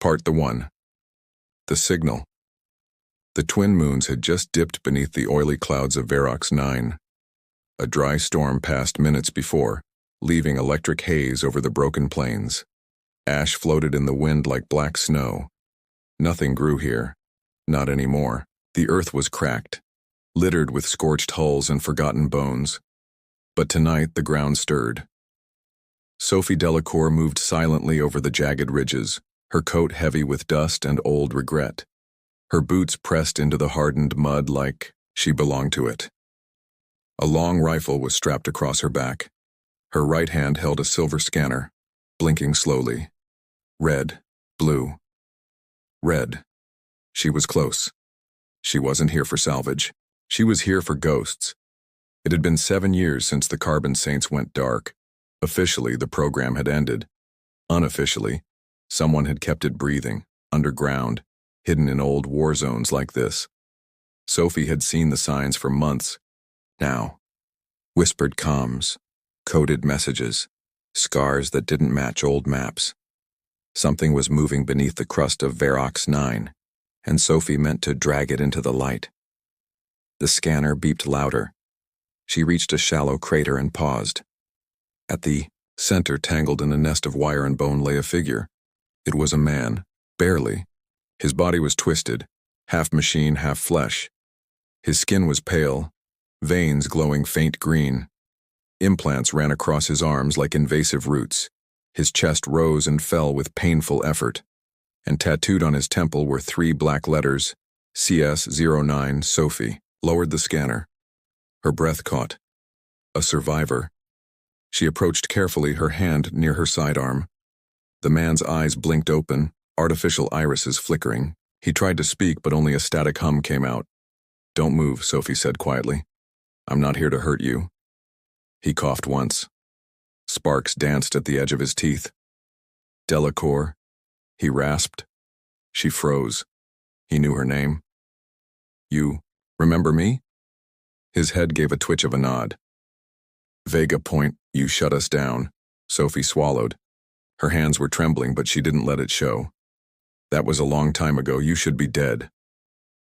Part 1. The signal. The twin moons had just dipped beneath the oily clouds of Verox 9. A dry storm passed minutes before, leaving electric haze over the broken plains. Ash floated in the wind like black snow. Nothing grew here. Not anymore. The earth was cracked, littered with scorched hulls and forgotten bones. But tonight the ground stirred. Sophie Delacour moved silently over the jagged ridges, her coat heavy with dust and old regret. Her boots pressed into the hardened mud like she belonged to it. A long rifle was strapped across her back. Her right hand held a silver scanner, blinking slowly. Red, blue. Red. She was close. She wasn't here for salvage. She was here for ghosts. It had been 7 years since the Carbon Saints went dark. Officially, the program had ended. Unofficially, someone had kept it breathing, underground, hidden in old war zones like this. Sophie had seen the signs for months. Now, whispered comms, coded messages, scars that didn't match old maps. Something was moving beneath the crust of Verox 9, and Sophie meant to drag it into the light. The scanner beeped louder. She reached a shallow crater and paused. At the center, tangled in a nest of wire and bone, lay a figure. It was a man, barely. His body was twisted, half machine, half flesh. His skin was pale, veins glowing faint green. Implants ran across his arms like invasive roots. His chest rose and fell with painful effort, and tattooed on his temple were 3 black letters, CS09 Sophie. Lowered the scanner. Her breath caught. A survivor. She approached carefully, her hand near her sidearm. The man's eyes blinked open, artificial irises flickering. He tried to speak, but only a static hum came out. "Don't move," Sophie said quietly. "I'm not here to hurt you." He coughed once. Sparks danced at the edge of his teeth. "Delacour," he rasped. She froze. He knew her name. "You remember me?" His head gave a twitch of a nod. "Vega Point, you shut us down." Sophie swallowed. Her hands were trembling, but she didn't let it show. "That was a long time ago. You should be dead."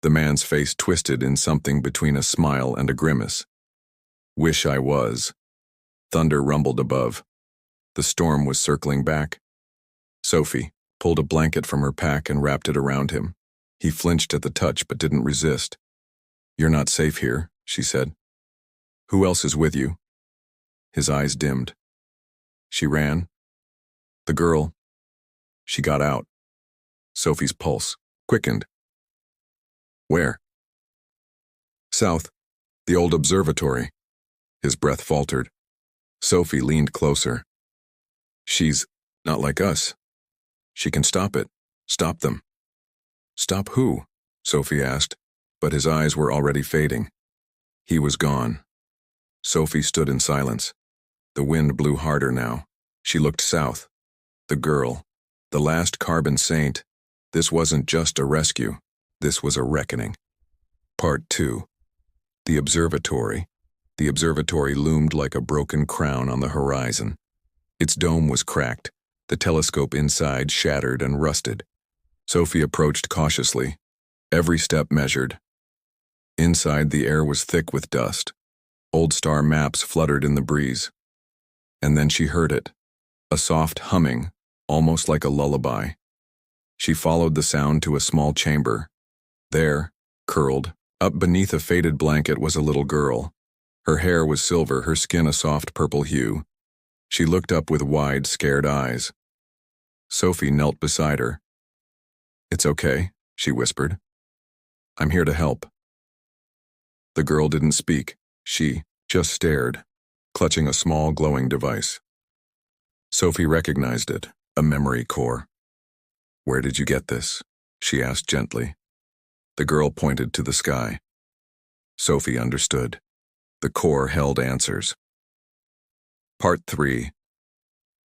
The man's face twisted in something between a smile and a grimace. "Wish I was." Thunder rumbled above. The storm was circling back. Sophie pulled a blanket from her pack and wrapped it around him. He flinched at the touch but didn't resist. "You're not safe here," she said. "Who else is with you?" His eyes dimmed. "She ran." "The girl." "She got out." Sophie's pulse quickened. "Where?" "South. The old observatory." His breath faltered. Sophie leaned closer. "She's not like us. She can stop it. Stop them." "Stop who?" Sophie asked, but his eyes were already fading. He was gone. Sophie stood in silence. The wind blew harder now. She looked south. The girl. The last Carbon Saint. This wasn't just a rescue. This was a reckoning. Part 2. The Observatory. The observatory loomed like a broken crown on the horizon. Its dome was cracked, the telescope inside shattered and rusted. Sophie approached cautiously. Every step measured. Inside, the air was thick with dust. Old star maps fluttered in the breeze. And then she heard it. A soft humming, almost like a lullaby. She followed the sound to a small chamber. There, curled, up beneath a faded blanket, was a little girl. Her hair was silver, her skin a soft purple hue. She looked up with wide, scared eyes. Sophie knelt beside her. "It's okay," she whispered. "I'm here to help." The girl didn't speak. She just stared, clutching a small glowing device. Sophie recognized it, a memory core. "Where did you get this?" she asked gently. The girl pointed to the sky. Sophie understood. The core held answers. Part 3.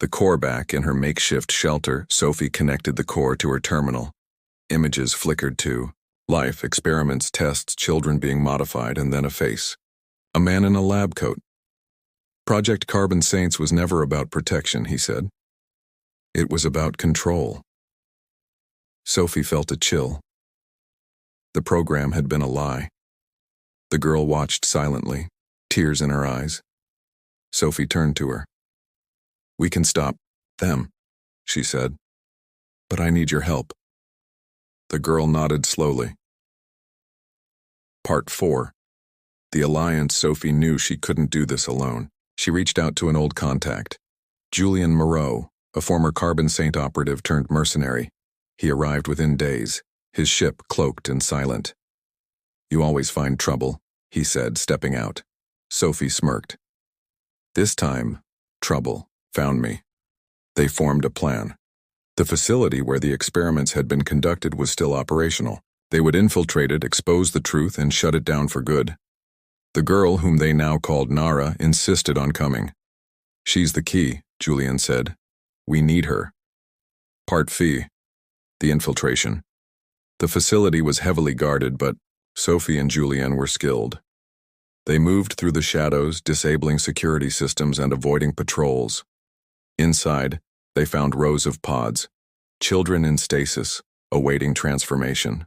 The core back in her makeshift shelter, Sophie connected the core to her terminal. Images flickered too. Life, experiments, tests, children being modified, and then a face. A man in a lab coat. Project Carbon Saints was never about protection, he said. It was about control. Sophie felt a chill. The program had been a lie. The girl watched silently, tears in her eyes. Sophie turned to her. "We can stop them," she said. "But I need your help." The girl nodded slowly. Part 4. The Alliance. Sophie knew she couldn't do this alone. She reached out to an old contact, Julian Moreau, a former Carbon Saint operative turned mercenary. He arrived within days, his ship cloaked and silent. "You always find trouble," he said, stepping out. Sophie smirked. "This time, trouble found me." They formed a plan. The facility where the experiments had been conducted was still operational. They would infiltrate it, expose the truth, and shut it down for good. The girl, whom they now called Nara, insisted on coming. "She's the key," Julian said. "We need her." Part 5. The Infiltration. The facility was heavily guarded, but Sophie and Julian were skilled. They moved through the shadows, disabling security systems and avoiding patrols. Inside, they found rows of pods, children in stasis, awaiting transformation.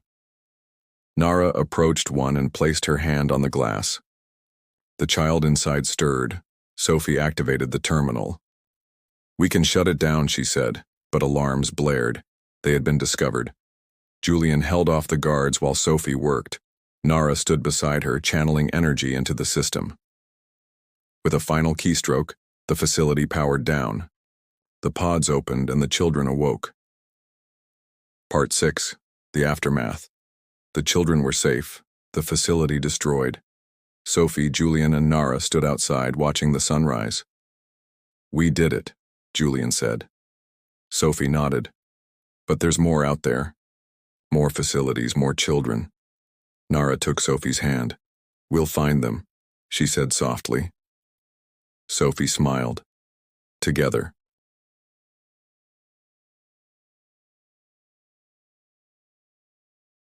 Nara approached one and placed her hand on the glass. The child inside stirred. Sophie activated the terminal. "We can shut it down," she said, but alarms blared. They had been discovered. Julian held off the guards while Sophie worked. Nara stood beside her, channeling energy into the system. With a final keystroke, the facility powered down. The pods opened and the children awoke. Part 6. The Aftermath. The children were safe, the facility destroyed. Sophie, Julian, and Nara stood outside watching the sunrise. "We did it," Julian said. Sophie nodded. "But there's more out there. More facilities, more children." Nara took Sophie's hand. "We'll find them," she said softly. Sophie smiled. "Together."